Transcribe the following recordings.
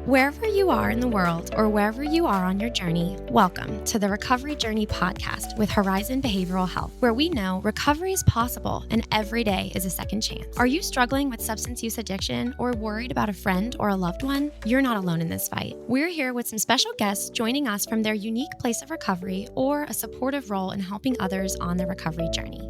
Wherever you are in the world or wherever you are on your journey, welcome to the Recovery Journey podcast with Horizon Behavioral Health, where we know recovery is possible and every day is a second chance. Are you struggling with substance use addiction or worried about a friend or a loved one? You're not alone in this fight. We're here with some special guests joining us from their unique place of recovery or a supportive role in helping others on their recovery journey.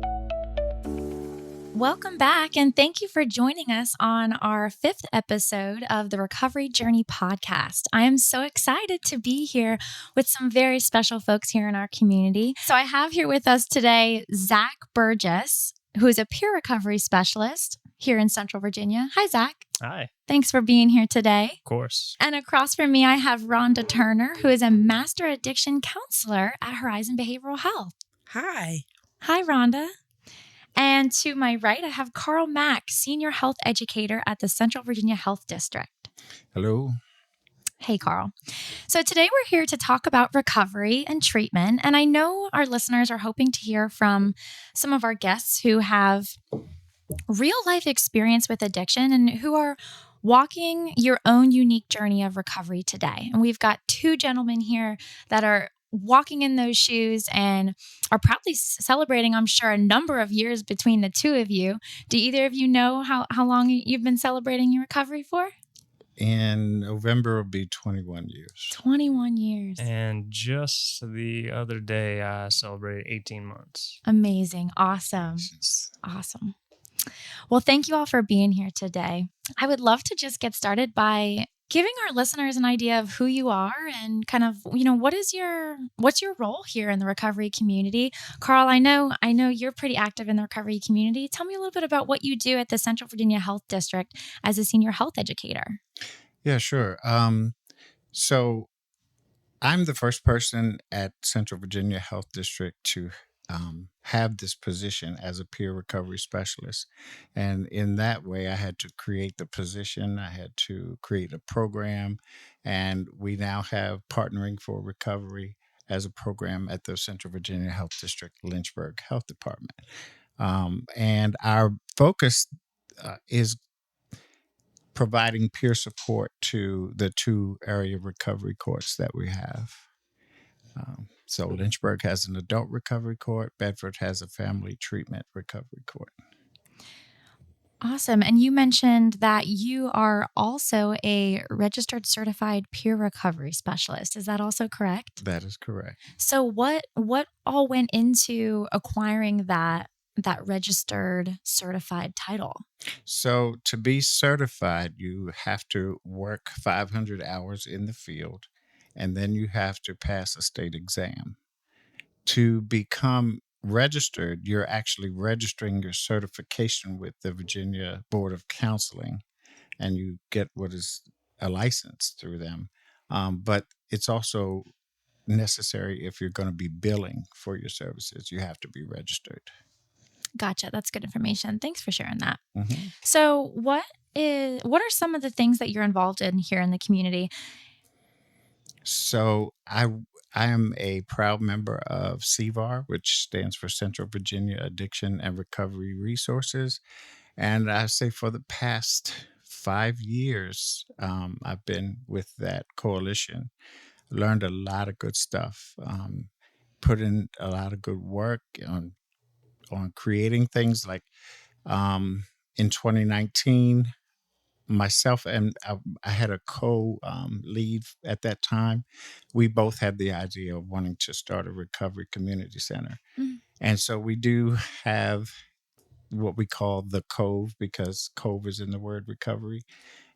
Welcome back, and thank you for joining us on our 5th episode of the Recovery Journey podcast. I am so excited to be here with some very special folks here in our community. So I have here with us today Zach Burgess, who is a peer recovery specialist here in Central Virginia. Hi, Zach. Hi. Thanks for being here today. Of course. And across from me, I have Rhonda Turner, who is a master addiction counselor at Horizon Behavioral Health. Hi. Hi, Rhonda. And to my right, I have Carl Mack, Senior Health Educator at the Central Virginia Health District. Hello. Hey, Carl. So today we're here to talk about recovery and treatment. And I know our listeners are hoping to hear from some of our guests who have real life experience with addiction and who are walking your own unique journey of recovery today. And we've got 2 gentlemen here that are walking in those shoes and are proudly celebrating, I'm sure, a number of years between the 2 of you. Do either of you know how long you've been celebrating your recovery for? In November will be 21 years. 21 years. And just the other day, I celebrated 18 months. Amazing. Awesome. Awesome. Well, thank you all for being here today. I would love to just get started by giving our listeners an idea of who you are and kind of, what's your role here in the recovery community? Carl, I know you're pretty active in the recovery community. Tell me a little bit about what you do at the Central Virginia Health District as a senior health educator. Yeah, sure. So I'm the first person at Central Virginia Health District to have this position as a peer recovery specialist. And in that way, I had to create the position. I had to create a program. And we now have Partnering for Recovery as a program at the Central Virginia Health District Lynchburg Health Department. And our focus is providing peer support to the 2 area recovery courts that we have. So Lynchburg has an adult recovery court. Bedford has a family treatment recovery court. Awesome. And you mentioned that you are also a registered certified peer recovery specialist. Is that also correct? That is correct. So what all went into acquiring that registered certified title? So to be certified, you have to work 500 hours in the field, and then you have to pass a state exam. To become registered, you're actually registering your certification with the Virginia Board of Counseling, and you get what is a license through them. But it's also necessary if you're going to be billing for your services. You have to be registered. Gotcha. That's good information. Thanks for sharing that. Mm-hmm. So what are some of the things that you're involved in here in the community? So I am a proud member of CVAR, which stands for Central Virginia Addiction and Recovery Resources. And I say for the past 5 years, I've been with that coalition. Learned a lot of good stuff, put in a lot of good work on creating things like in 2019, myself and I had a co-lead at that time. We both had the idea of wanting to start a recovery community center. Mm-hmm. And so we do have what we call the COVE, because COVE is in the word recovery.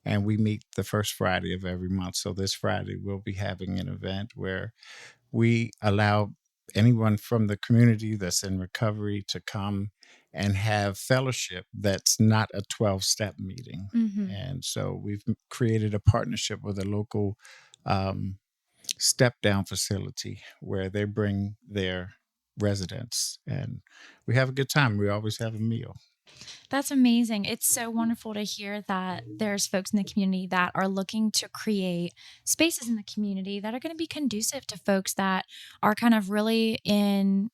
And we meet the first Friday of every month. So this Friday, we'll be having an event where we allow anyone from the community that's in recovery to come and have fellowship that's not a 12-step meeting. Mm-hmm. And so we've created a partnership with a local step-down facility where they bring their residents, and we have a good time. We always have a meal. That's amazing. It's so wonderful to hear that there's folks in the community that are looking to create spaces in the community that are going to be conducive to folks that are kind of really in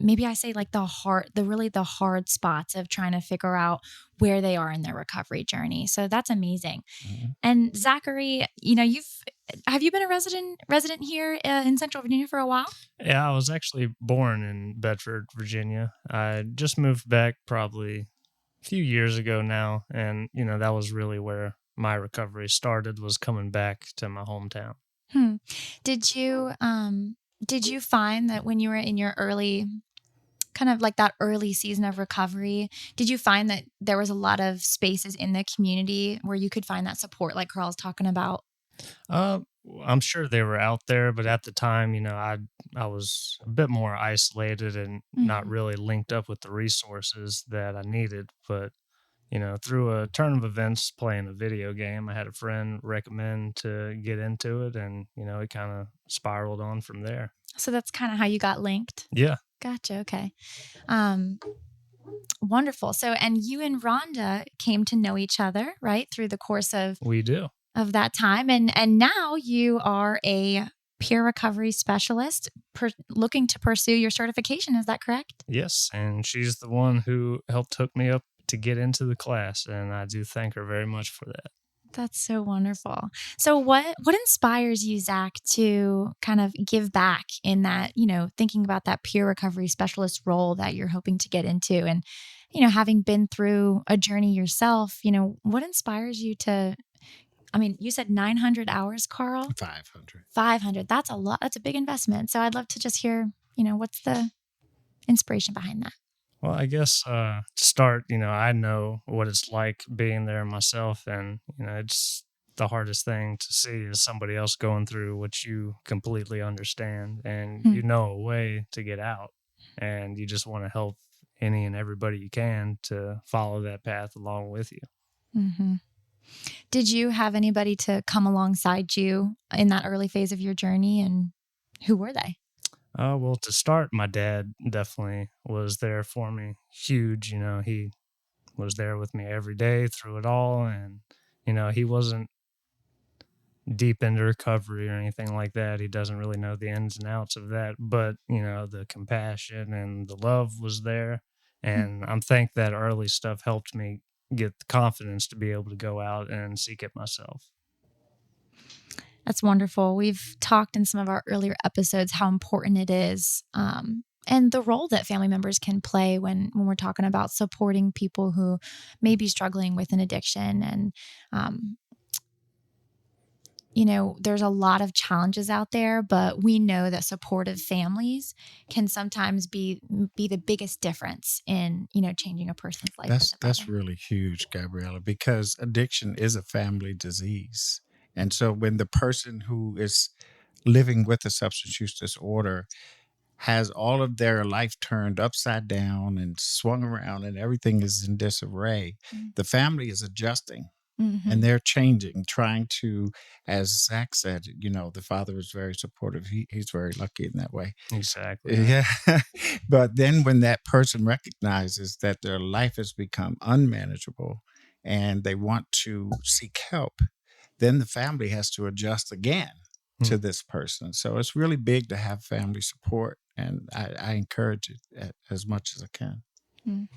maybe I say like the hard spots of trying to figure out where they are in their recovery journey. So that's amazing. Mhm. And Zachary, have you been a resident here in Central Virginia for a while? Yeah, I was actually born in Bedford, Virginia. I just moved back probably a few years ago now, and that was really where my recovery started, was coming back to my hometown. Hmm. Did you find that when you were in your early kind of like that early season of recovery, did you find that there was a lot of spaces in the community where you could find that support like Carl's talking about? Uh, I'm sure they were out there, but at the time, I was a bit more isolated and not Mhm. really linked up with the resources that I needed. But through a turn of events, playing a video game, I had a friend recommend to get into it, and it kind of spiraled on from there. So that's kind of how you got linked. Yeah, Gotcha. Okay. Um, Wonderful. So, and you and Rhonda came to know each other, right, through the course we do. of that time, and now you are a peer recovery specialist, looking to pursue your certification. Is that correct? Yes, and she's the one who helped hook me up to get into the class, and I do thank her very much for that. That's so wonderful. So, what inspires you, Zach, to kind of give back in that, thinking about that peer recovery specialist role that you're hoping to get into, and having been through a journey yourself, what inspires you to? I mean, you said 900 hours, Carl. 500. 500. That's a lot. That's a big investment. So I'd love to just hear, what's the inspiration behind that? Well, I guess to start, I know what it's like being there myself, and it's the hardest thing to see is somebody else going through what you completely understand, and Hmm. you know a way to get out, and you just want to help any and everybody you can to follow that path along with you. Hmm. Did you have anybody to come alongside you in that early phase of your journey, and who were they? Well, to start, my dad definitely was there for me. Huge, he was there with me every day through it all, and he wasn't deep into recovery or anything like that. He doesn't really know the ins and outs of that, but the compassion and the love was there. Hmm. And I'm thankful that early stuff helped me get the confidence to be able to go out and seek it myself. That's wonderful. We've talked in some of our earlier episodes how important it is, and the role that family members can play when we're talking about supporting people who may be struggling with an addiction. And um, there's a lot of challenges out there, but we know that supportive families can sometimes be the biggest difference in, changing a person's life for the That's better. really huge, Gabriella, because addiction is a family disease. And so when the person who is living with a substance use disorder has all of their life turned upside down and swung around and everything is in disarray, the family is adjusting and Mm-hmm. they're changing, trying to, as Zach said, the father is very supportive. He's very lucky in that way. Exactly. Yeah. But then when that person recognizes that their life has become unmanageable and they want to seek help, then the family has to adjust again Hmm. to this person. So it's really big to have family support. And I encourage it as much as I can. Mm.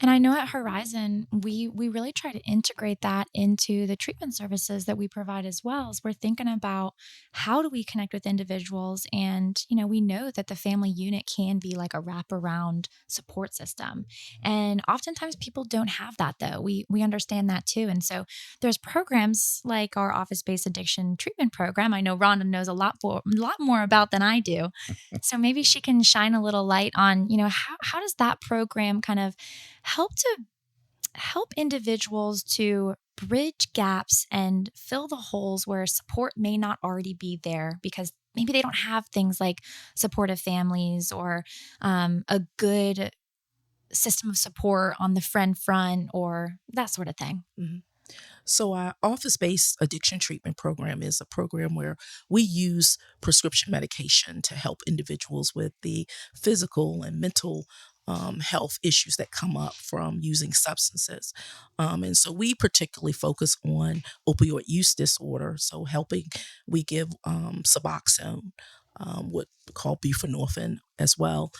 And I know at Horizon, we really try to integrate that into the treatment services that we provide as well. As we're thinking about how do we connect with individuals, and we know that the family unit can be like a wraparound support system, and oftentimes people don't have that though. We understand that too, and so there's programs like our office-based addiction treatment program. I know Rhonda knows a lot more about than I do, so maybe she can shine a little light on how does that program kind of help individuals to bridge gaps and fill the holes where support may not already be there because maybe they don't have things like supportive families or a good system of support on the friend front or that sort of thing. Mhm. So, our office based addiction treatment program is a program where we use prescription medication to help individuals with the physical and mental health issues that come up from using substances. And so, we particularly focus on opioid use disorder. So, we give Suboxone. what we call buprenorphine as well,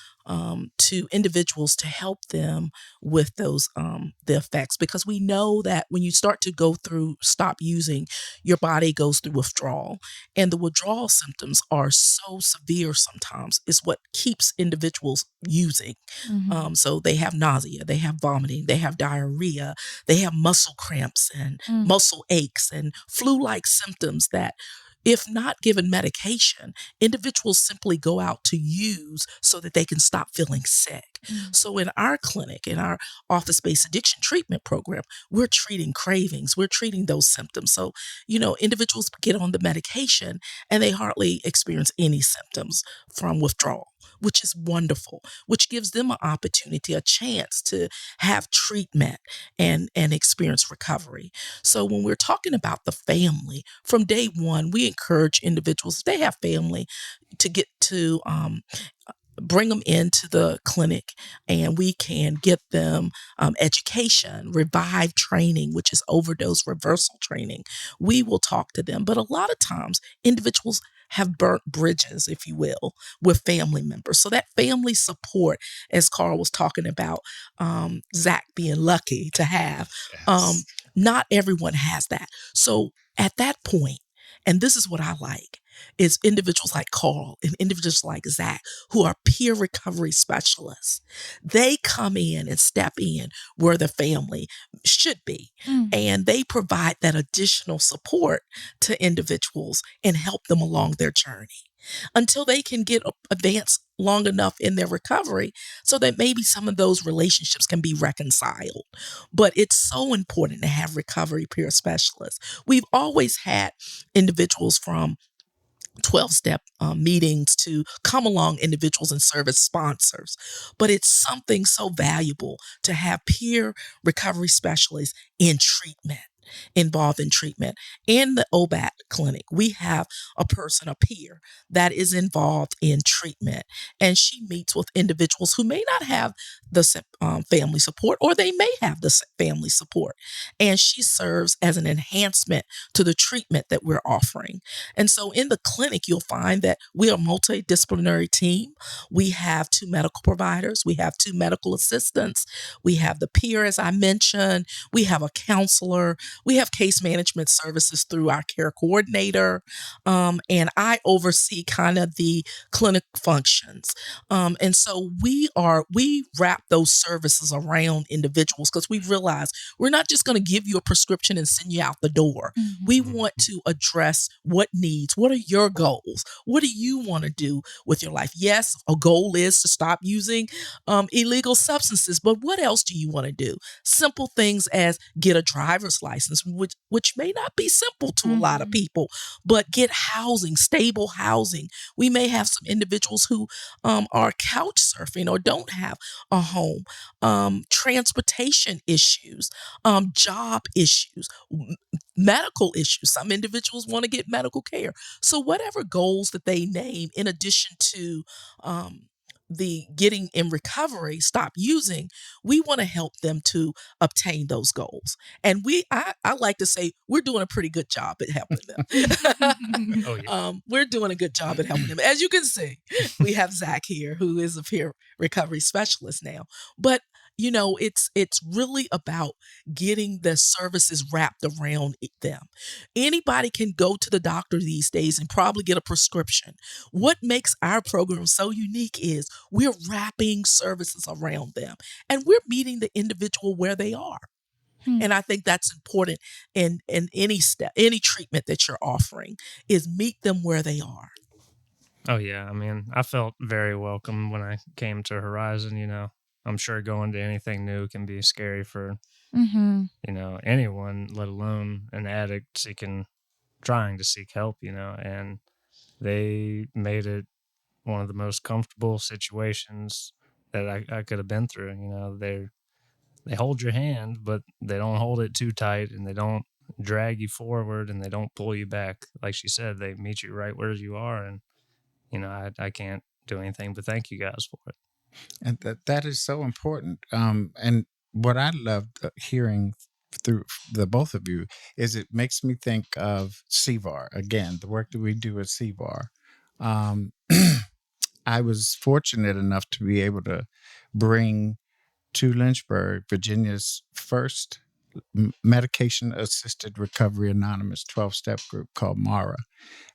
to individuals to help them with those the effects, because we know that when you start to go through stop using, your body goes through withdrawal, and the withdrawal symptoms are so severe sometimes is what keeps individuals using. Mhm. So they have nausea, they have vomiting, they have diarrhea, they have muscle cramps and Mm. muscle aches and flu-like symptoms that, if not given medication, individuals simply go out to use so that they can stop feeling sick. Mm. So in our clinic, in our office-based addiction treatment program, we're treating cravings, we're treating those symptoms. So, individuals get on the medication and they hardly experience any symptoms from withdrawal, which is wonderful, which gives them an opportunity, a chance to have treatment and experience recovery. So when we're talking about the family, from day one, we encourage individuals, if they have family, to get to bring them into the clinic, and we can get them education, revive training, which is overdose reversal training. We will talk to them. But a lot of times, individuals have burnt bridges, if you will, with family members. So that family support, as Carl was talking about, Zach being lucky to have, um, Yes. not everyone has that. So at that point, and this is what I like, is individuals like Carl and individuals like Zach, who are peer recovery specialists. They come in and step in where the family should be, Mm. and they provide that additional support to individuals and help them along their journey until they can get advanced long enough in their recovery so that maybe some of those relationships can be reconciled. But it's so important to have recovery peer specialists. We've always had individuals from 12-step meetings to come along, individuals and service sponsors. But it's something so valuable to have peer recovery specialists in treatment, involved in treatment. In the OBAT clinic, we have a person, a peer, that is involved in treatment. And she meets with individuals who may not have the family support, or they may have the family support. And she serves as an enhancement to the treatment that we're offering. And so in the clinic, you'll find that we are a multidisciplinary team. We have 2 medical providers, we have 2 medical assistants, we have the peer, as I mentioned, we have a counselor, we have case management services through our care coordinator, and I oversee kind of the clinic functions. And so we wrap those services around individuals, because we realize we're not just going to give you a prescription and send you out the door. Mhm. We want to address what needs, what are your goals? What do you want to do with your life? Yes, a goal is to stop using illegal substances, but what else do you want to do? Simple things as get a driver's license, which may not be simple to a lot of Mhm. people, but get housing, stable housing. We may have some individuals who are couch surfing or don't have a home, transportation issues, job issues, medical issues. Some individuals want to get medical care. So, whatever goals that they name, in addition to the getting in recovery, stop using, we want to help them to obtain those goals. And I like to say we're doing a pretty good job at helping them. Oh yeah. We're doing a good job at helping them. As you can see, we have Zach here, who is a peer recovery specialist now. But it's really about getting the services wrapped around them. Anybody can go to the doctor these days and probably get a prescription. What makes our program so unique is we're wrapping services around them, and we're meeting the individual where they are. Hmm. And I think that's important in any step, any treatment that you're offering, is meet them where they are. Oh yeah. I mean, I felt very welcome when I came to Horizon. I'm sure going to anything new can be scary for Mhm. anyone, let alone an addict trying to seek help. And they made it one of the most comfortable situations that I could have been through. They hold your hand, but they don't hold it too tight, and they don't drag you forward, and they don't pull you back. Like she said, they meet you right where you are, and I can't do anything but thank you guys for it. And that is so important. And what I loved hearing through the both of you is it makes me think of CVAR again, the work that we do at CVAR. Um, I was fortunate enough to be able to bring to Lynchburg, Virginia's first medication assisted recovery anonymous 12-step group called MARA.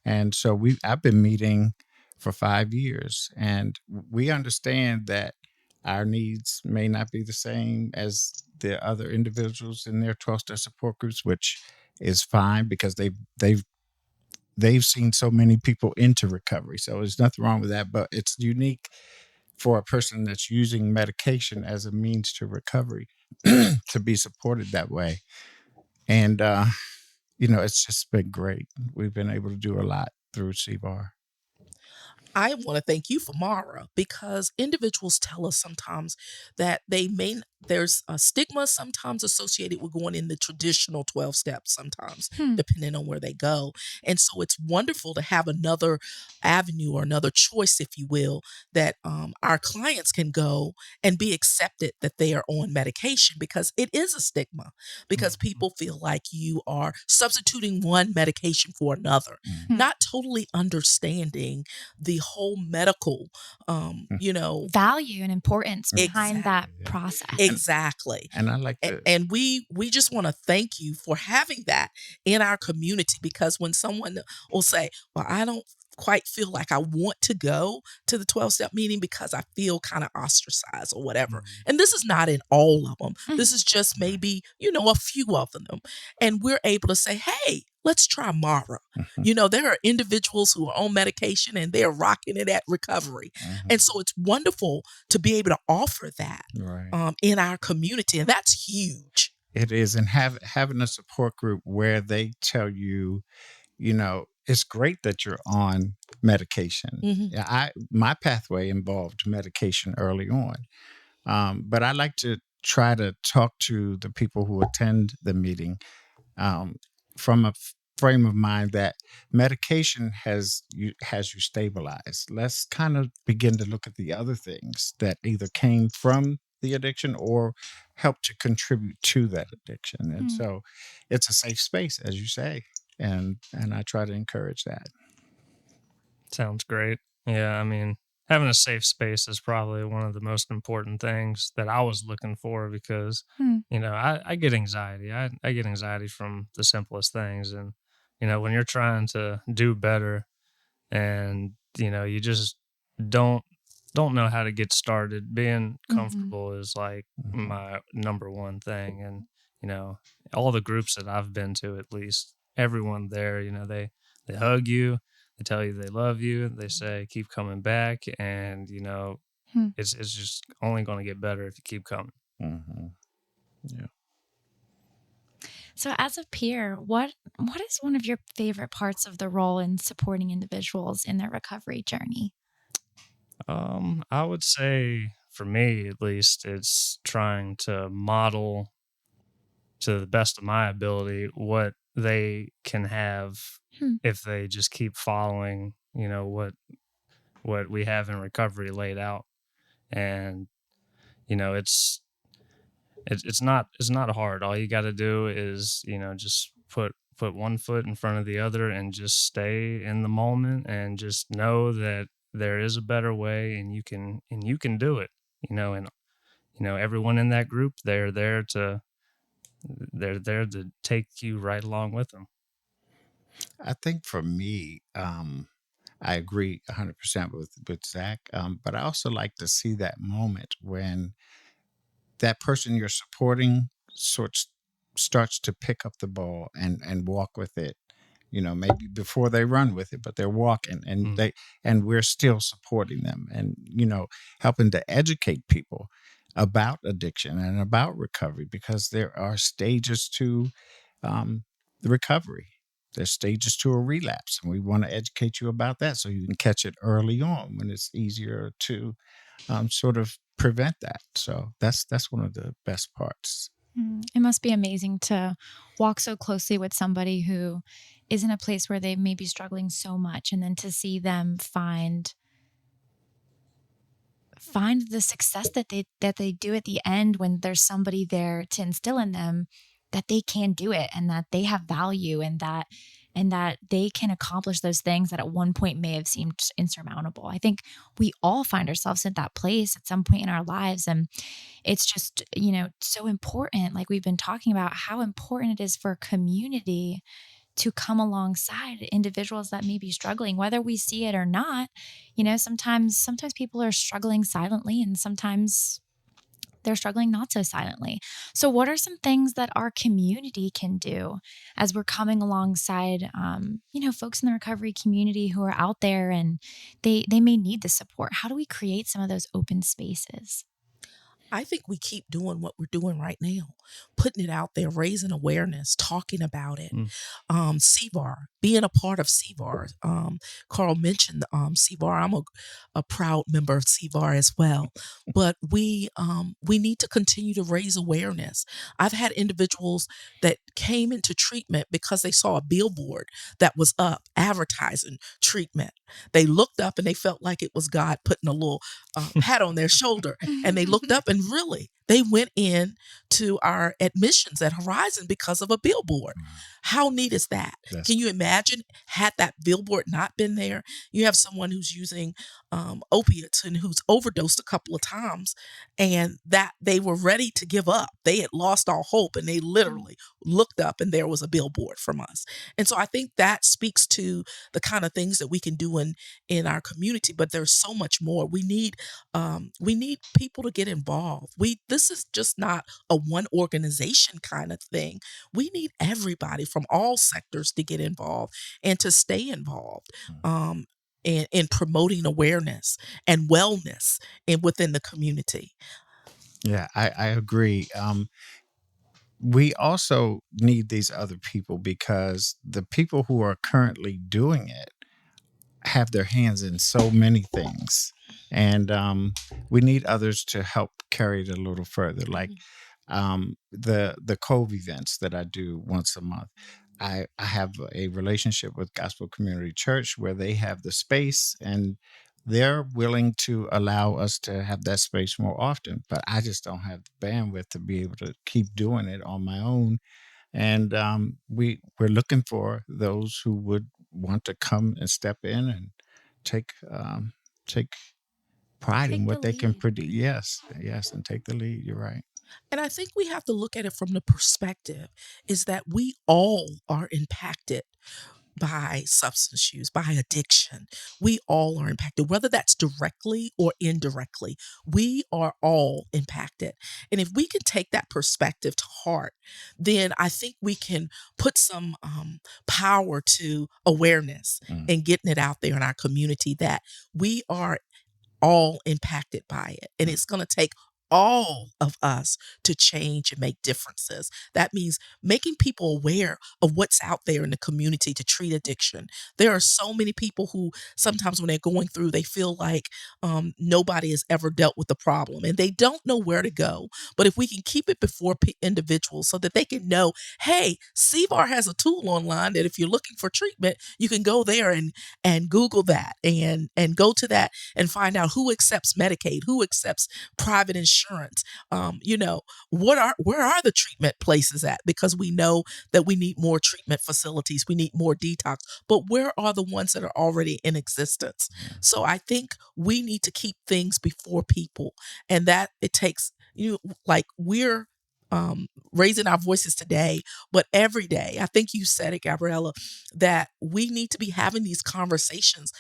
And so I've been meeting for 5 years, and we understand that our needs may not be the same as the other individuals in their 12-step support groups, which is fine because they've seen so many people into recovery. So there's nothing wrong with that, but it's unique for a person that's using medication as a means to recovery to be supported that way. And, it's just been great. We've been able to do a lot through CVAR. I want to thank you for Mara, because individuals tell us sometimes that there's a stigma sometimes associated with going in the traditional 12 steps sometimes, depending on where they go. And so it's wonderful to have another avenue or another choice, if you will, that our clients can go and be accepted that they are on medication, because it is a stigma, because people feel like you are substituting one medication for another, not totally understanding the whole medical, value and importance behind that process. Exactly. And I like to, and we just want to thank you for having that in our community, because when someone will say, well, I don't quite feel like I want to go to the 12-step meeting because I feel kind of ostracized or whatever. And this is not in all of them. This is just maybe, a few of them. And we're able to say, hey, let's try Mara. There are individuals who are on medication and they're rocking it at recovery. And so it's wonderful to be able to offer that in our community. And that's huge. It is. And having a support group where they tell you, it's great that you're on medication. My pathway involved medication early on. But I like to try to talk to the people who attend the meeting from a frame of mind that medication has you stabilized. Let's kind of begin to look at the other things that either came from the addiction or help to contribute to that addiction. And so it's a safe space, as you say. And I try to encourage that. Sounds great. Yeah, I mean, having a safe space is probably one of the most important things that I was looking for, because, I get anxiety. I get anxiety from the simplest things. And, when you're trying to do better and, you just don't know how to get started, being comfortable is like my number one thing. And, all the groups that I've been to, at least, everyone there, they hug you. They tell you they love you. They say, keep coming back. And, it's just only going to get better if you keep coming. Yeah. So as a peer, what is one of your favorite parts of the role in supporting individuals in their recovery journey? I would say, for me at least, it's trying to model to the best of my ability what they can have if they just keep following, what we have in recovery laid out. And, it's not hard. All you got to do is, just put one foot in front of the other and just stay in the moment and just know that there is a better way, and you can do it, and, everyone in that group, they're there to take you right along with them. I think for me, I agree 100% with Zach, but I also like to see that moment when that person you're supporting starts to pick up the ball and walk with it. Maybe before they run with it, but they're walking, and we're still supporting them, and helping to educate people about addiction and about recovery, because there are stages to the recovery. There's stages to a relapse, and we want to educate you about that so you can catch it early on when it's easier to sort of prevent that. So that's one of the best parts. It must be amazing to walk so closely with somebody who is in a place where they may be struggling so much, and then to see them find the success that they do at the end, when there's somebody there to instill in them that they can do it and that they have value, and that and that they can accomplish those things that at one point may have seemed insurmountable. I think we all find ourselves in that place at some point in our lives. And it's just, so important. Like we've been talking about how important it is for community to come alongside individuals that may be struggling, whether we see it or not. Sometimes people are struggling silently, and sometimes they're struggling not so silently. So what are some things that our community can do as we're coming alongside, folks in the recovery community who are out there and they may need the support? How do we create some of those open spaces? I think we keep doing what we're doing right now, putting it out there, raising awareness, talking about it. CVAR, being a part of CVAR. Carl mentioned CVAR. I'm a proud member of CVAR as well. But we need to continue to raise awareness. I've had individuals that came into treatment because they saw a billboard that was up advertising treatment. They looked up and they felt like it was God putting a little pat on their shoulder. And they looked up and really, they went in to our admissions at Horizon because of a billboard. How neat is that? Can you imagine had that billboard not been there? You have someone who's using opiates and who's overdosed a couple of times, and that they were ready to give up. They had lost all hope, and they literally looked up and there was a billboard from us. And so I think that speaks to the kind of things that we can do in our community, but there's so much more. We need people to get involved. This is just not a one organization kind of thing. We need everybody from all sectors to get involved and to stay involved in promoting awareness and wellness within the community. Yeah, I agree. We also need these other people because the people who are currently doing it have their hands in so many things. And we need others to help carry it a little further. Like the COVE events that I do once a month. I have a relationship with Gospel Community Church where they have the space and they're willing to allow us to have that space more often. But I just don't have the bandwidth to be able to keep doing it on my own. And we're looking for those who would want to come and step in and take pride in what they can produce. Yes, and take the lead. You're right. And I think we have to look at it from the perspective is that we all are impacted by substance use, by addiction. We all are impacted, whether that's directly or indirectly. We are all impacted. And if we can take that perspective to heart, then I think we can put some power to awareness and getting it out there in our community that we are all impacted by it. And it's going to take all of us to change and make differences. That means making people aware of what's out there in the community to treat addiction. There are so many people who sometimes when they're going through, they feel like nobody has ever dealt with the problem and they don't know where to go. But if we can keep it before individuals so that they can know, hey, CVAR has a tool online that if you're looking for treatment, you can go there and Google that and go to that and find out who accepts Medicaid, who accepts private insurance. Where are the treatment places at? Because we know that we need more treatment facilities, we need more detox, but where are the ones that are already in existence? So I think we need to keep things before people, and that it takes, we're raising our voices today, but every day. I think you said it, Gabriella, that we need to be having these conversations,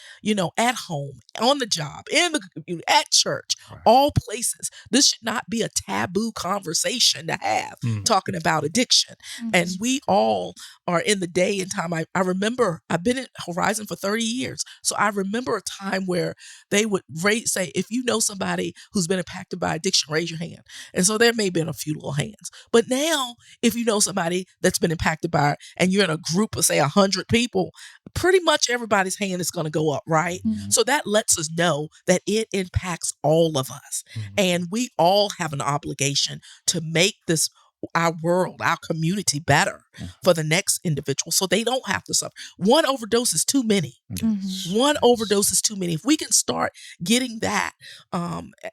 at home, on the job, in the community, at church, all places. This should not be a taboo conversation to have talking about addiction. And we all are in the day and time. I remember I've been at Horizon for 30 years. So I remember a time where they would say, if you know somebody who's been impacted by addiction, raise your hand. And so there may have been a few little hands. But now, if you know somebody that's been impacted by it and you're in a group of, say, 100 people, pretty much everybody's hand is going to go up, right? So that lets us know that it impacts all of us. And we all have an obligation to make this our world, our community better for the next individual so they don't have to suffer. One overdose is too many. One overdose is too many. If we can start getting that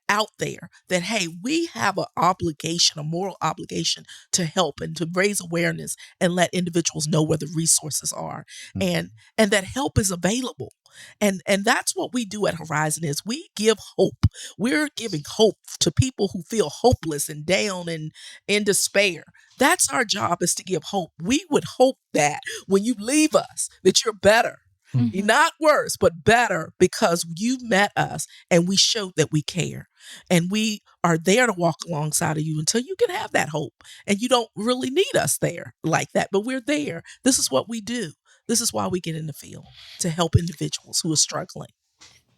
out there, that, hey, we have an obligation, a moral obligation to help and to raise awareness and let individuals know where the resources are, and that help is available. And that's what we do at Horizon is we give hope. We're giving hope to people who feel hopeless and down and in despair. That's our job, is to give hope. We would hope that when you leave us, that you're better. You're not worse, but better, because you met us and we showed that we care. And we are there to walk alongside of you until you can have that hope. And you don't really need us there like that, but we're there. This is what we do. This is why we get in the field, to help individuals who are struggling.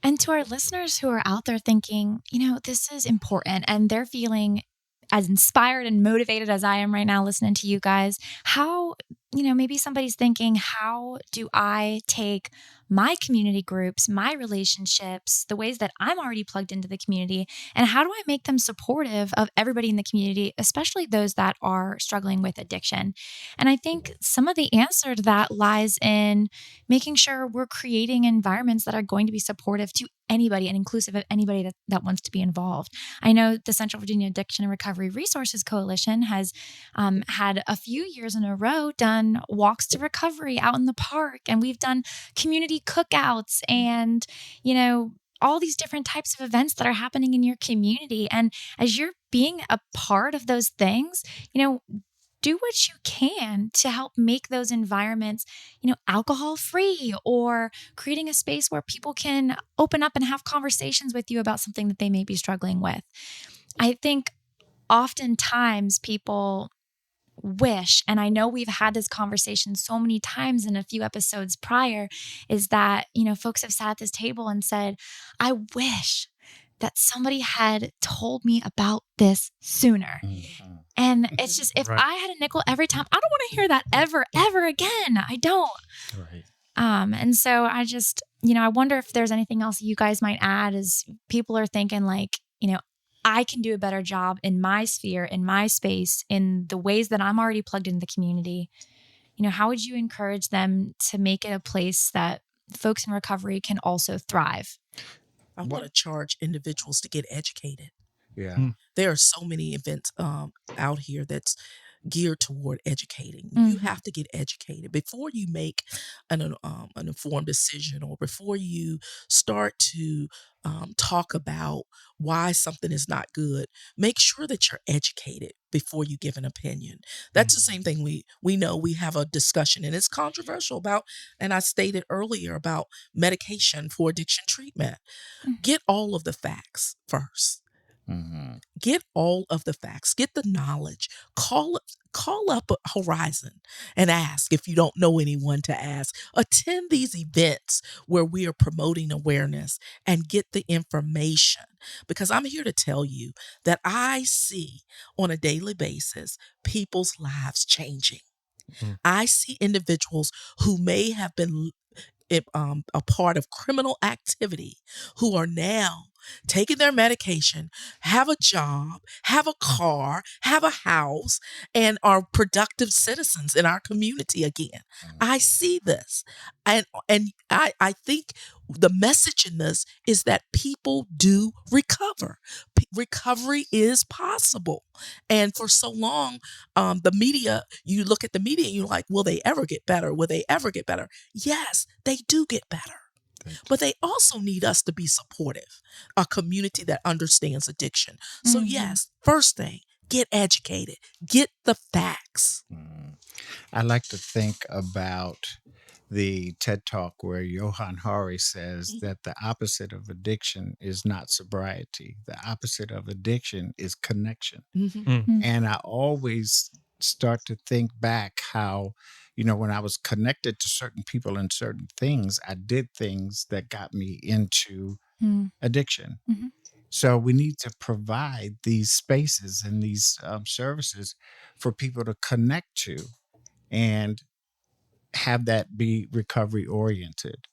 And to our listeners who are out there thinking, this is important, and they're feeling as inspired and motivated as I am right now listening to you guys, how, maybe somebody's thinking, how do I take my community groups, my relationships, the ways that I'm already plugged into the community, and how do I make them supportive of everybody in the community, especially those that are struggling with addiction? And I think some of the answer to that lies in making sure we're creating environments that are going to be supportive to anybody and inclusive of anybody that wants to be involved. I know the Central Virginia Addiction and Recovery Resources Coalition has had a few years in a row done walks to recovery out in the park, and we've done community cookouts and, all these different types of events that are happening in your community. And as you're being a part of those things, do what you can to help make those environments, alcohol free, or creating a space where people can open up and have conversations with you about something that they may be struggling with. I think oftentimes people wish, and I know we've had this conversation so many times in a few episodes prior, is that, folks have sat at this table and said, I wish that somebody had told me about this sooner. And it's just, if I had a nickel every time, I don't want to hear that ever again. I don't. Right. And so I just, I wonder if there's anything else you guys might add, as people are thinking like, I can do a better job in my sphere, in my space, in the ways that I'm already plugged into the community. How would you encourage them to make it a place that folks in recovery can also thrive? I want to charge individuals to get educated. Yeah. There are so many events out here that's geared toward educating. You have to get educated before you make an informed decision, or before you start to talk about why something is not good. Make sure that you're educated before you give an opinion. That's the same thing we know. We have a discussion, and it's controversial about, and I stated earlier, about medication for addiction treatment. Get all of the facts first. Get all of the facts. Get the knowledge. Call up Horizon and ask if you don't know anyone to ask. Attend these events where we are promoting awareness and get the information. Because I'm here to tell you that I see on a daily basis people's lives changing. I see individuals who may have been a part of criminal activity, who are now taking their medication, have a job, have a car, have a house, and are productive citizens in our community again. I see this. And I think the message in this is that people do recover. Recovery is possible. And for so long, the media, you look at the media and you're like, will they ever get better? Will they ever get better? Yes, they do get better. But they also need us to be supportive, a community that understands addiction. So yes, first thing, get educated, get the facts. I like to think about the TED Talk where Johann Hari says that the opposite of addiction is not sobriety. The opposite of addiction is connection. And I always start to think back how, when I was connected to certain people and certain things, I did things that got me into addiction. So we need to provide these spaces and these services for people to connect to and have that be recovery oriented.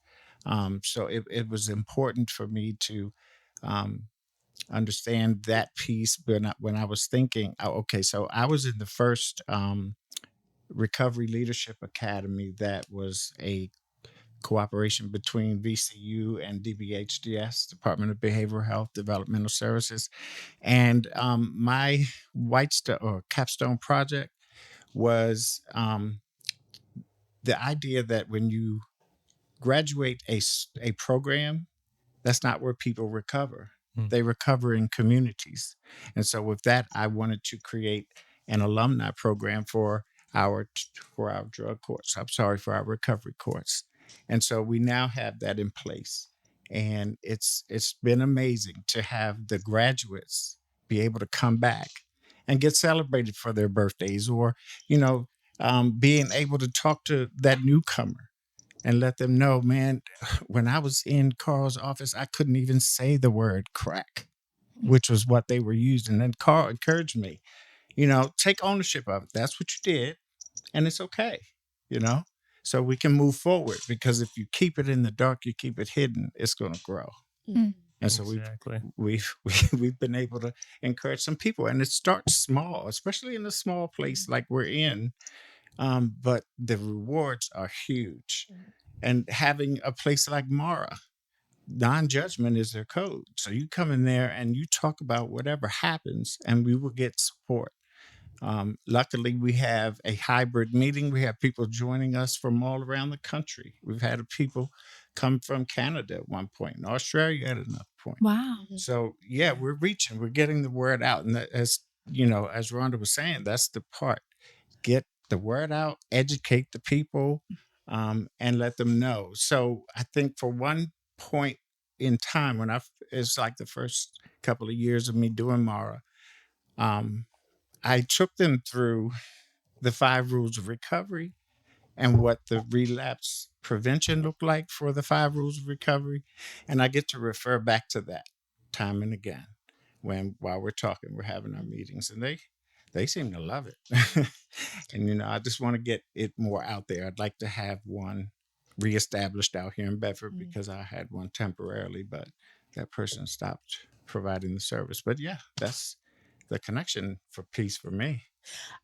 So it was important for me to understand that piece. When I was thinking, oh, okay, so I was in the first Recovery Leadership Academy that was a cooperation between VCU and DBHDS, Department of Behavioral Health Developmental Services. And my capstone project was the idea that when you graduate a program, that's not where people recover. They recover in communities. And so with that, I wanted to create an alumni program for our drug courts. I'm sorry, for our recovery courts. And so we now have that in place. And it's been amazing to have the graduates be able to come back and get celebrated for their birthdays, or, being able to talk to that newcomer and let them know, man, when I was in Carl's office, I couldn't even say the word crack, which was what they were using. And Carl encouraged me, take ownership of it. That's what you did. And it's okay, so we can move forward, because if you keep it in the dark, you keep it hidden, it's going to grow. Mm. And so Exactly. we've been able to encourage some people, and it starts small, especially in a small place like we're in. But the rewards are huge. And having a place like Mara, non-judgment is their code. So you come in there and you talk about whatever happens, and we will get support. Luckily, we have a hybrid meeting. We have people joining us from all around the country. We've had people come from Canada at one point, and Australia at another point. Wow. So yeah, we're reaching, we're getting the word out. And that, as Rhonda was saying, that's the part. Get the word out, educate the people, and let them know. So I think for one point in time, it's like the first couple of years of me doing Mara, I took them through the 5 rules of recovery and what the relapse prevention looked like for the 5 rules of recovery. And I get to refer back to that time and again while we're talking, we're having our meetings, and they seem to love it. And, I just want to get it more out there. I'd like to have one reestablished out here in Bedford, because I had one temporarily, but that person stopped providing the service. But yeah, that's the connection for peace for me.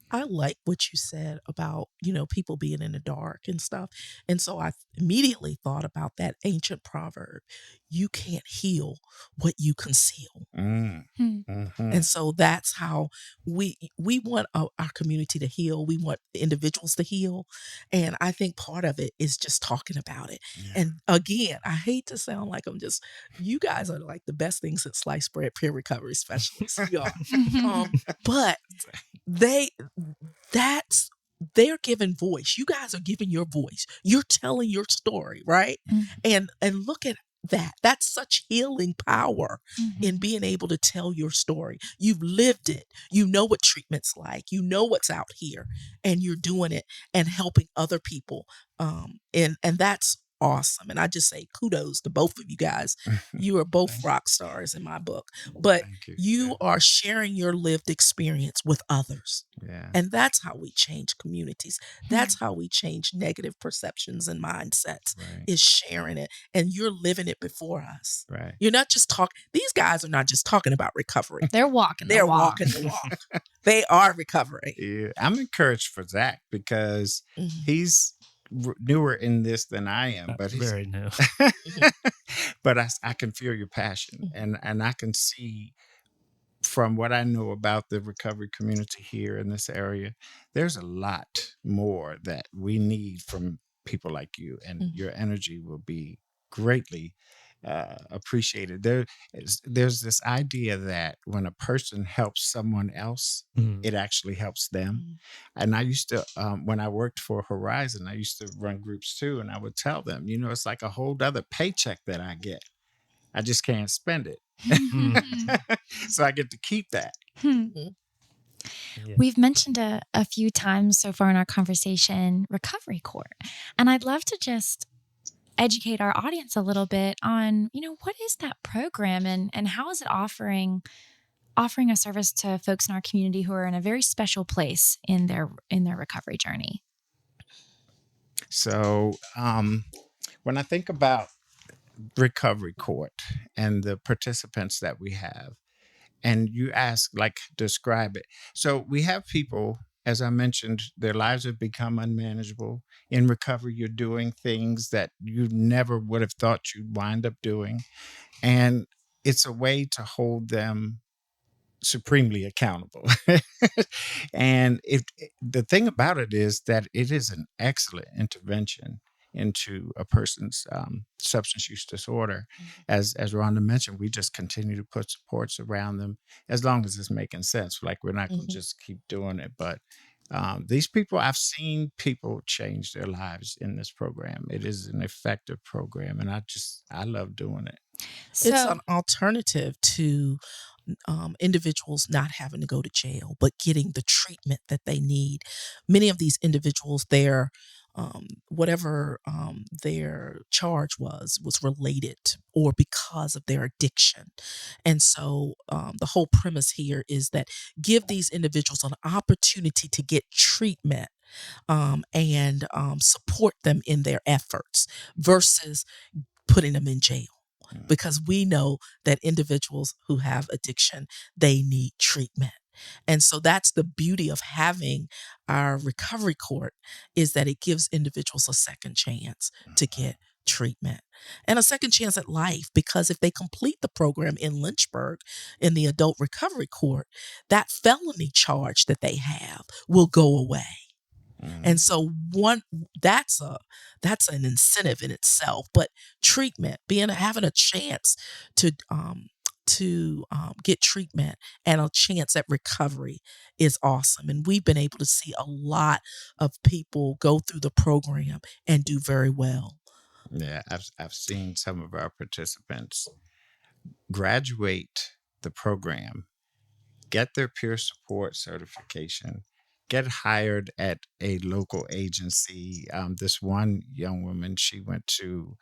I like what you said about, people being in the dark and stuff. And so I immediately thought about that ancient proverb, you can't heal what you conceal. Mm-hmm. And so that's how we want our community to heal. We want individuals to heal. And I think part of it is just talking about it. Yeah. And again, I hate to sound like you guys are like the best thing since sliced bread peer recovery specialists. You are. But they're giving voice. You guys are giving your voice. You're telling your story, right? Mm-hmm. And look at that. That's such healing power Mm-hmm. in being able to tell your story. You've lived it. You know what treatment's like. You know what's out here, and you're doing it and helping other people. And that's awesome. And I just say kudos to both of you guys. You are both rock stars in my book, but you are sharing your lived experience with others. Yeah. And that's how we change communities. That's how we change negative perceptions and mindsets, is sharing it. And you're living it before us. Right. You're not just talking. These guys are not just talking about recovery. They're walking the walk. Walking the walk. They are recovering. Yeah. I'm encouraged for Zach, because he's newer in this than I am, but he's very new. But I can feel your passion, and I can see from what I know about the recovery community here in this area, there's a lot more that we need from people like you, and your energy will be greatly appreciated. There's this idea that when a person helps someone else, it actually helps them. And I used to, when I worked for Horizon, I used to run groups too, and I would tell them, it's like a whole other paycheck that I get. I just can't spend it. So I get to keep that. Yeah. We've mentioned a few times so far in our conversation Recovery Court, and I'd love to just educate our audience a little bit on, what is that program, and how is it offering a service to folks in our community who are in a very special place in their recovery journey? So when I think about recovery court and the participants that we have, and you ask, like, describe it. So we have people, as I mentioned, their lives have become unmanageable. In recovery, you're doing things that you never would have thought you'd wind up doing. And it's a way to hold them supremely accountable. And the thing about it is that it is an excellent intervention into a person's substance use disorder. As Rhonda mentioned, we just continue to put supports around them as long as it's making sense. Like, we're not going to just keep doing it, but these people, I've seen people change their lives in this program. It is an effective program, and I love doing it. It's an alternative to individuals not having to go to jail, but getting the treatment that they need. Many of these individuals, whatever their charge was related or because of their addiction. And so the whole premise here is that give these individuals an opportunity to get treatment and support them in their efforts versus putting them in jail. Because we know that individuals who have addiction, they need treatment. And so that's the beauty of having our recovery court, is that it gives individuals a second chance to get treatment and a second chance at life. Because if they complete the program in Lynchburg in the adult recovery court, that felony charge that they have will go away. And so that's an incentive in itself. But treatment, having a chance to get treatment and a chance at recovery is awesome. And we've been able to see a lot of people go through the program and do very well. Yeah, I've seen some of our participants graduate the program, get their peer support certification, get hired at a local agency. This one young woman, she went to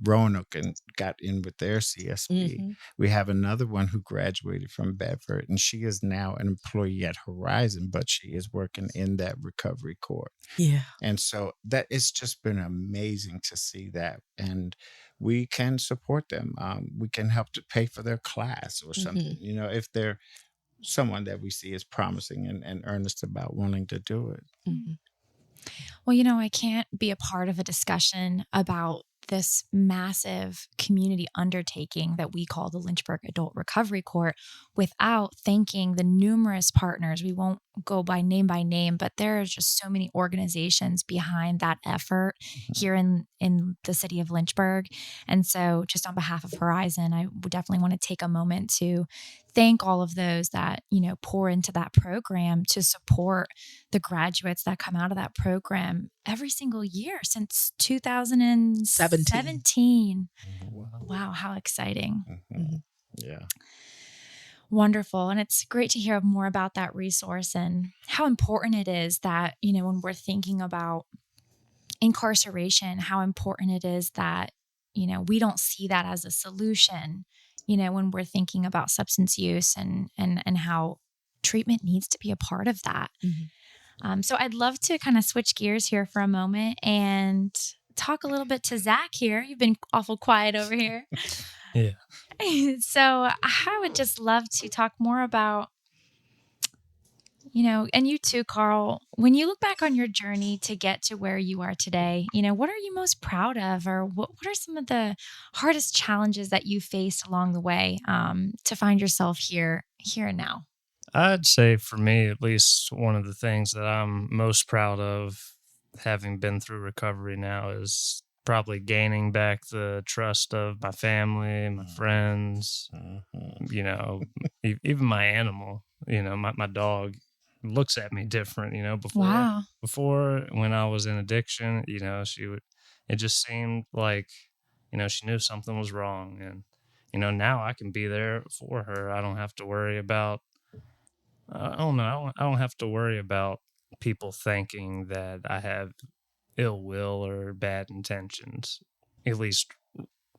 Roanoke and got in with their CSP. We have another one who graduated from Bedford, and she is now an employee at Horizon, but she is working in that recovery court. Yeah. And so that it's just been amazing to see that. And we can support them. We can help to pay for their class or something, if they're someone that we see as promising and earnest about wanting to do it. Well, I can't be a part of a discussion about this massive community undertaking that we call the Lynchburg Adult Recovery Court without thanking the numerous partners. We won't go by name, but there are just so many organizations behind that effort here in the city of Lynchburg. And so just on behalf of Horizon, I would definitely want to take a moment to thank all of those that, pour into that program to support the graduates that come out of that program every single year since 2017. Wow, how exciting. Yeah. Wonderful. And it's great to hear more about that resource and how important it is that, when we're thinking about incarceration, how important it is that, we don't see that as a solution, when we're thinking about substance use and how treatment needs to be a part of that. So I'd love to kind of switch gears here for a moment and talk a little bit to Zach here. You've been awful quiet over here. Yeah. So I would just love to talk more about, and you too, Carl, when you look back on your journey to get to where you are today, what are you most proud of, or what are some of the hardest challenges that you faced along the way to find yourself here and now? I'd say for me, at least, one of the things that I'm most proud of, having been through recovery now, is probably gaining back the trust of my family, my friends, even my animal, my dog looks at me different, before when I was in addiction, it just seemed like, she knew something was wrong. And, now I can be there for her. I don't have to worry about, I don't have to worry about people thinking that I have ill will or bad intentions, at least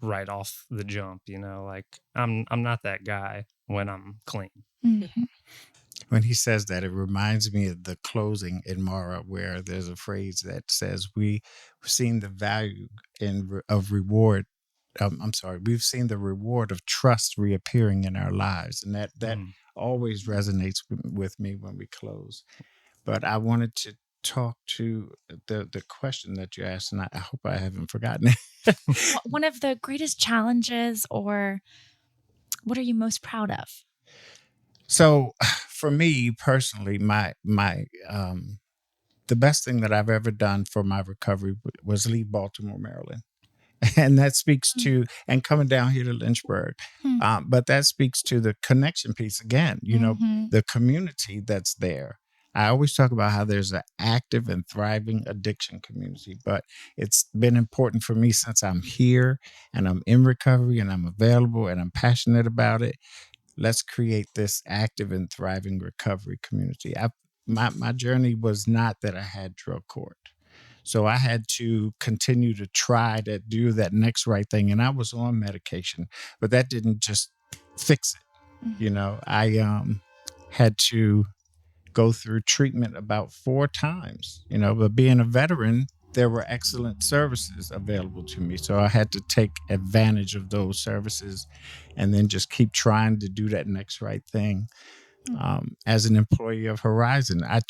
right off the jump. Like I'm not that guy when I'm clean. When he says that, it reminds me of the closing in Mara, where there's a phrase that says, "We've seen the value of reward we've seen the reward of trust reappearing in our lives, and that always resonates with me when we close. But I wanted to talk to the question that you asked, and I hope I haven't forgotten it. One of the greatest challenges, or what are you most proud of? So, for me personally, my the best thing that I've ever done for my recovery was leave Baltimore, Maryland. And that speaks to, and coming down here to Lynchburg, but that speaks to the connection piece again, the community that's there. I always talk about how there's an active and thriving addiction community, but it's been important for me since I'm here and I'm in recovery and I'm available and I'm passionate about it. Let's create this active and thriving recovery community. My journey was not that I had drug court. So I had to continue to try to do that next right thing. And I was on medication, but that didn't just fix it. I had to go through treatment about 4 times, but being a veteran, there were excellent services available to me. So I had to take advantage of those services and then just keep trying to do that next right thing. As an employee of Horizon, I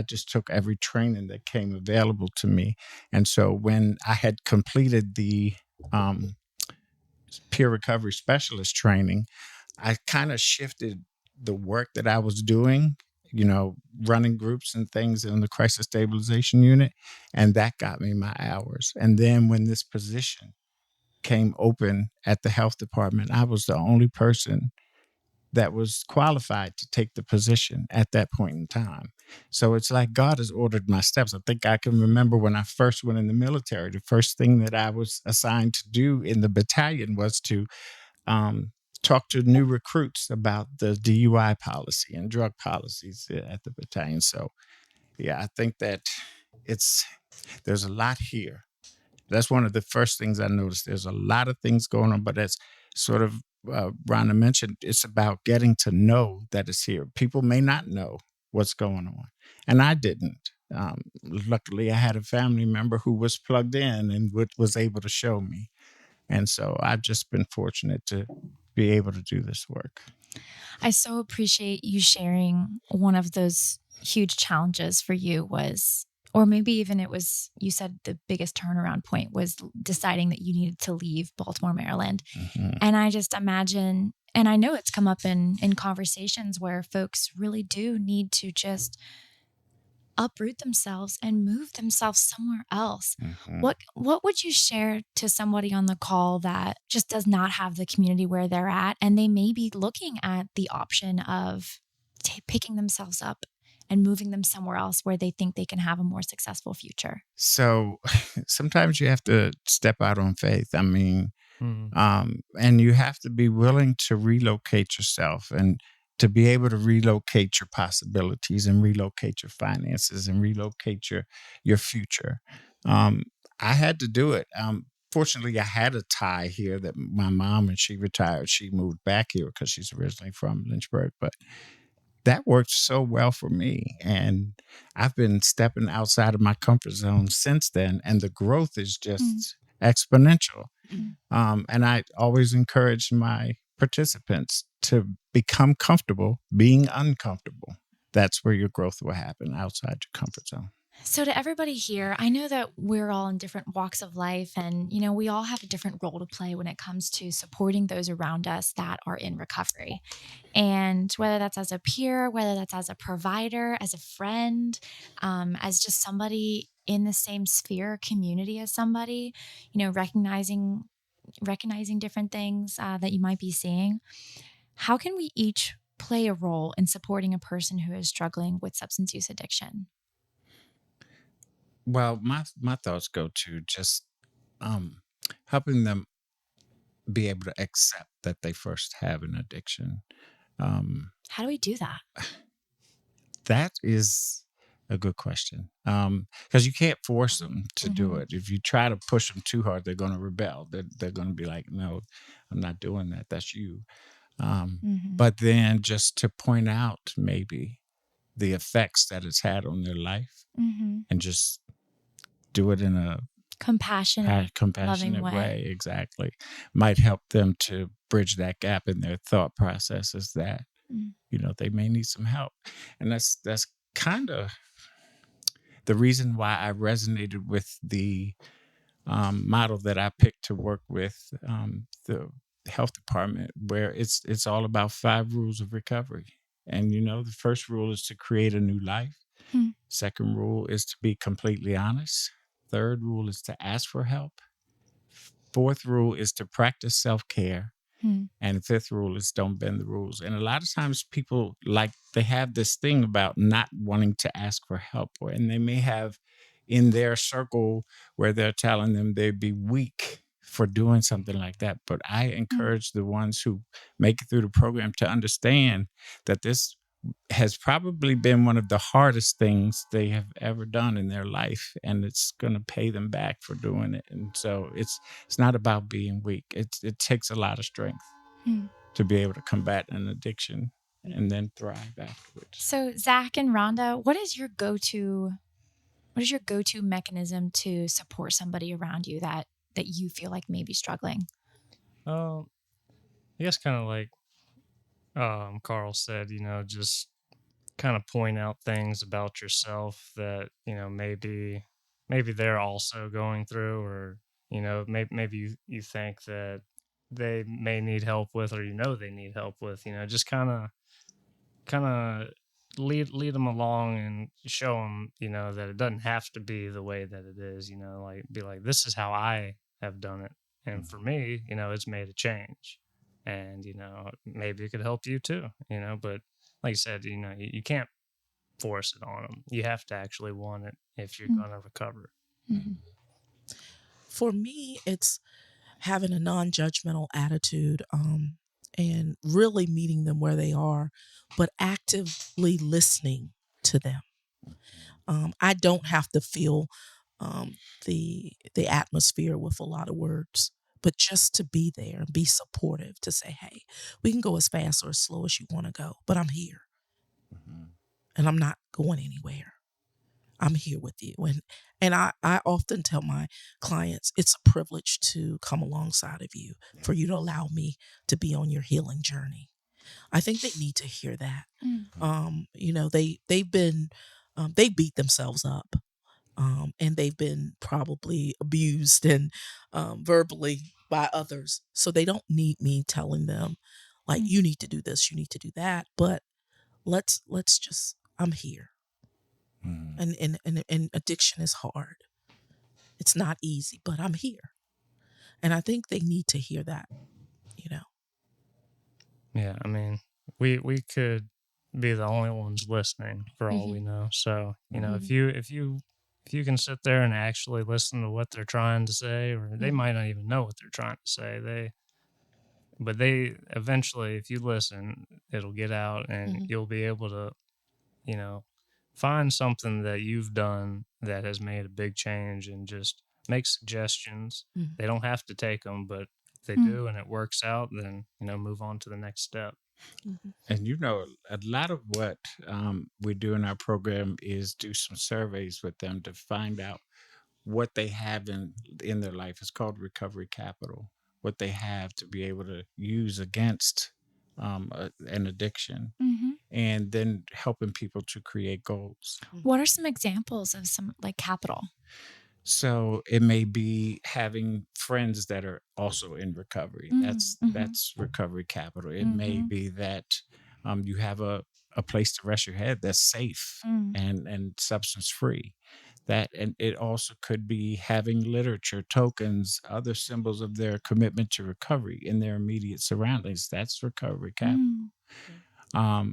just took every training that came available to me. And so when I had completed the peer recovery specialist training, I kind of shifted the work that I was doing, running groups and things in the crisis stabilization unit. And that got me my hours. And then when this position came open at the health department, I was the only person that was qualified to take the position at that point in time. So it's like God has ordered my steps. I think I can remember when I first went in the military, the first thing that I was assigned to do in the battalion was to talk to new recruits about the DUI policy and drug policies at the battalion. So, yeah, I think that there's a lot here. That's one of the first things I noticed. There's a lot of things going on, but that's sort of, Rhonda mentioned, it's about getting to know that it's here. People may not know what's going on, and I didn't. Luckily, I had a family member who was plugged in and was able to show me. And so I've just been fortunate to be able to do this work. I so appreciate you sharing. One of those huge challenges for you was, or maybe even it was, you said the biggest turnaround point was deciding that you needed to leave Baltimore, Maryland. And I just imagine, and I know it's come up in conversations where folks really do need to just uproot themselves and move themselves somewhere else. What would you share to somebody on the call that just does not have the community where they're at, and they may be looking at the option of picking themselves up and moving them somewhere else where they think they can have a more successful future? So sometimes you have to step out on faith. I mean, and you have to be willing to relocate yourself and to be able to relocate your possibilities and relocate your finances and relocate your future. I had to do it. Fortunately, I had a tie here that my mom, when she retired, she moved back here because she's originally from Lynchburg. But that worked so well for me. And I've been stepping outside of my comfort zone since then. And the growth is just exponential. And I always encourage my participants to become comfortable being uncomfortable. That's where your growth will happen, outside your comfort zone. So to everybody here, I know that we're all in different walks of life, and we all have a different role to play when it comes to supporting those around us that are in recovery. And whether that's as a peer, whether that's as a provider, as a friend, as just somebody in the same sphere, community as somebody, recognizing different things that you might be seeing. How can we each play a role in supporting a person who is struggling with substance use addiction? Well, my thoughts go to just helping them be able to accept that they first have an addiction. How do we do that? That is a good question, because you can't force them to do it. If you try to push them too hard, they're going to rebel. They're going to be like, "No, I'm not doing that. That's you." But then just to point out maybe the effects that it's had on their life, and just do it in a compassionate, compassionate loving way. exactly, might help them to bridge that gap in their thought processes that Mm. they may need some help. And that's kind of the reason why I resonated with the model that I picked to work with the health department, where it's all about 5 rules of recovery. And the first rule is to create a new life. Hmm. Second rule is to be completely honest. Third rule is to ask for help. Fourth rule is to practice self-care. Hmm. And fifth rule is don't bend the rules. And a lot of times people they have this thing about not wanting to ask for help, and they may have in their circle where they're telling them they'd be weak for doing something like that. But I encourage the ones who make it through the program to understand that this has probably been one of the hardest things they have ever done in their life, and it's going to pay them back for doing it. And so it's not about being weak. It takes a lot of strength to be able to combat an addiction and then thrive afterwards. So Zach and Rhonda, what is your go-to mechanism to support somebody around you that you feel like may be struggling? I guess kind of like Carl said, just kind of point out things about yourself that, maybe they're also going through, or, maybe you think that they may need help with, or, they need help with, just kind of lead them along and show them, that it doesn't have to be the way that it is, like be like, this is how I have done it. And for me, it's made a change, and, maybe it could help you too, but like I said, you can't force it on them. You have to actually want it if you're going to recover. Mm-hmm. For me, it's having a non-judgmental attitude and really meeting them where they are, but actively listening to them. I don't have to feel the atmosphere with a lot of words, but just to be there and be supportive, to say, hey, we can go as fast or as slow as you want to go, but I'm here. And I'm not going anywhere. I'm here with you. And I often tell my clients, it's a privilege to come alongside of you, for you to allow me to be on your healing journey. I think they need to hear that. They've been, they beat themselves up. And they've been probably abused and verbally by others. So they don't need me telling them, like, you need to do this, you need to do that. But let's just, I'm here. And addiction is hard. It's not easy, but I'm here. And I think they need to hear that, Yeah, I mean, we could be the only ones listening for all we know. So, if you can sit there and actually listen to what they're trying to say, or they might not even know what they're trying to say. But they eventually, if you listen, it'll get out, and you'll be able to, find something that you've done that has made a big change, and just make suggestions. They don't have to take them, but if they do and it works out, then, move on to the next step. And a lot of what we do in our program is do some surveys with them to find out what they have in their life. It's called recovery capital. What they have to be able to use against an addiction, and then helping people to create goals. What are some examples of some capital? So it may be having friends that are also in recovery. That's recovery capital. It may be that you have a place to rest your head that's safe and substance free. And it also could be having literature, tokens, other symbols of their commitment to recovery in their immediate surroundings. That's recovery capital.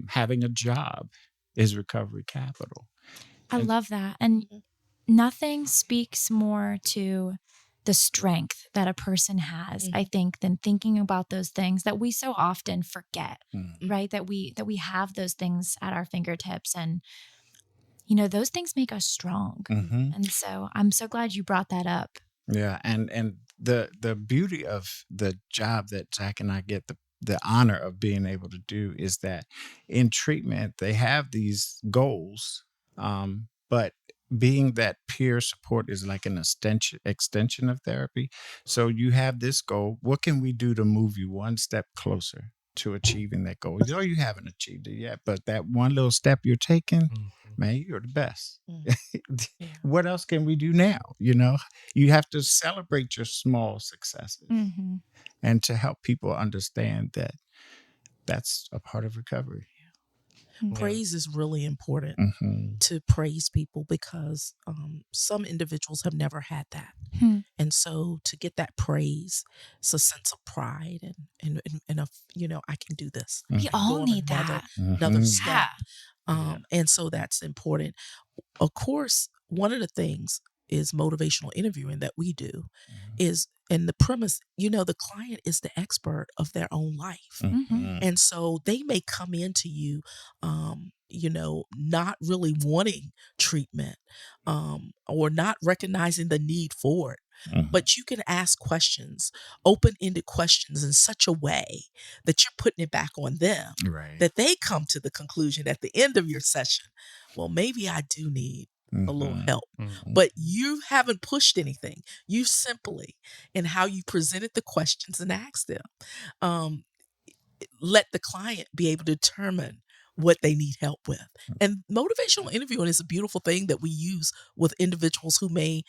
Having a job is recovery capital. I love that. And nothing speaks more to the strength that a person has, I think, than thinking about those things that we so often forget, right? That we have those things at our fingertips, and those things make us strong. And so I'm so glad you brought that up. Yeah, and the beauty of the job that Zach and I get the honor of being able to do is that in treatment they have these goals, but being that peer support is like an extension of therapy. So you have this goal. What can we do to move you one step closer to achieving that goal? You know, you haven't achieved it yet, but that one little step you're taking, man, you're the best. Yeah. What else can we do now? You know, you have to celebrate your small successes and to help people understand that that's a part of recovery. Praise is really important to praise people because some individuals have never had that. And so to get that praise, it's a sense of pride and I can do this. We all need that. Another step. Yeah. And so that's important. Of course, one of the things is motivational interviewing that we do is, and the premise, the client is the expert of their own life. And so they may come into you, not really wanting treatment or not recognizing the need for it. But you can ask questions, open-ended questions in such a way that you're putting it back on them, that they come to the conclusion at the end of your session, well, maybe I do need a little help. But you haven't pushed anything. You simply, in how you presented the questions and asked them, let the client be able to determine what they need help with. And motivational interviewing is a beautiful thing that we use with individuals who may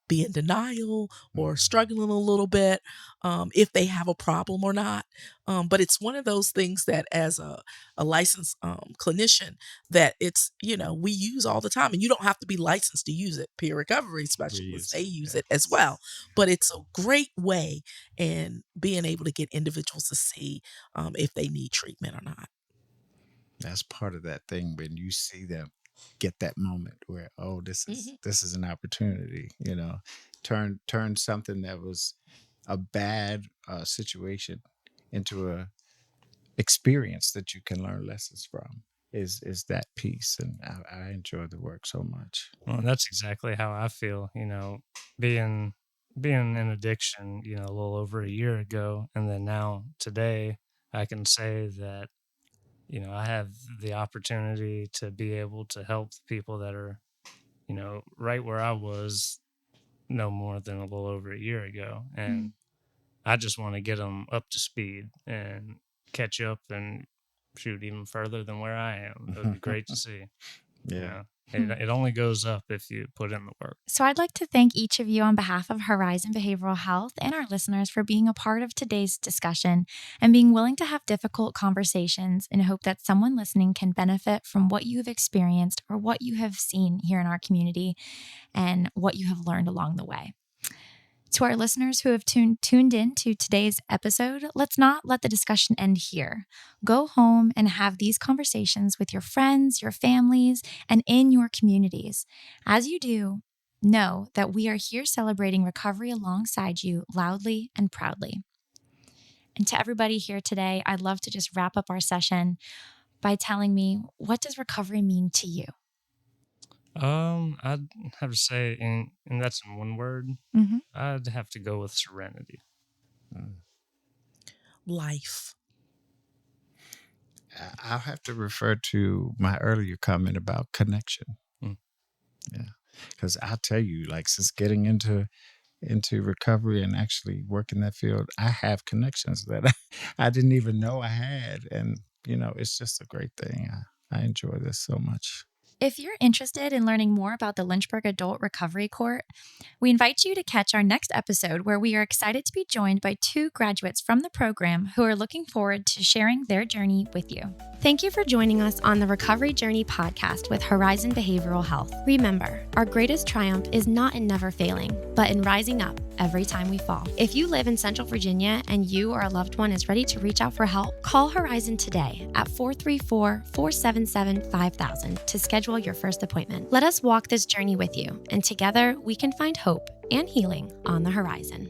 be in denial or struggling a little bit, if they have a problem or not. But it's one of those things that as a licensed clinician that it's, we use all the time. And you don't have to be licensed to use it. Peer recovery specialists, they use it as well. But it's a great way in being able to get individuals to see if they need treatment or not. That's part of that thing when you see them get that moment where, oh, this is an opportunity, turn something that was a bad situation into a experience that you can learn lessons from is that piece. And I enjoy the work so much. Well, that's exactly how I feel, being in addiction, a little over a year ago. And then now today I can say that I have the opportunity to be able to help people that are, right where I was no more than a little over a year ago. And I just want to get them up to speed and catch up and shoot even further than where I am. It would be great to see. Yeah. It only goes up if you put in the work. So I'd like to thank each of you on behalf of Horizon Behavioral Health and our listeners for being a part of today's discussion and being willing to have difficult conversations in hope that someone listening can benefit from what you have experienced or what you have seen here in our community and what you have learned along the way. To our listeners who have tuned in to today's episode, let's not let the discussion end here. Go home and have these conversations with your friends, your families, and in your communities. As you do, know that we are here celebrating recovery alongside you loudly and proudly. And to everybody here today, I'd love to just wrap up our session by telling me, what does recovery mean to you? I'd have to say, and that's in one word, I'd have to go with serenity. Life. I'll have to refer to my earlier comment about connection. Yeah, because I'll tell you, like, since getting into recovery and actually working that field, I have connections that I didn't even know I had. And, it's just a great thing. I enjoy this so much. If you're interested in learning more about the Lynchburg Adult Recovery Court, we invite you to catch our next episode where we are excited to be joined by 2 graduates from the program who are looking forward to sharing their journey with you. Thank you for joining us on the Recovery Journey podcast with Horizon Behavioral Health. Remember, our greatest triumph is not in never failing, but in rising up every time we fall. If you live in Central Virginia and you or a loved one is ready to reach out for help, call Horizon today at 434-477-5000 to schedule your first appointment. Let us walk this journey with you, and together we can find hope and healing on the horizon.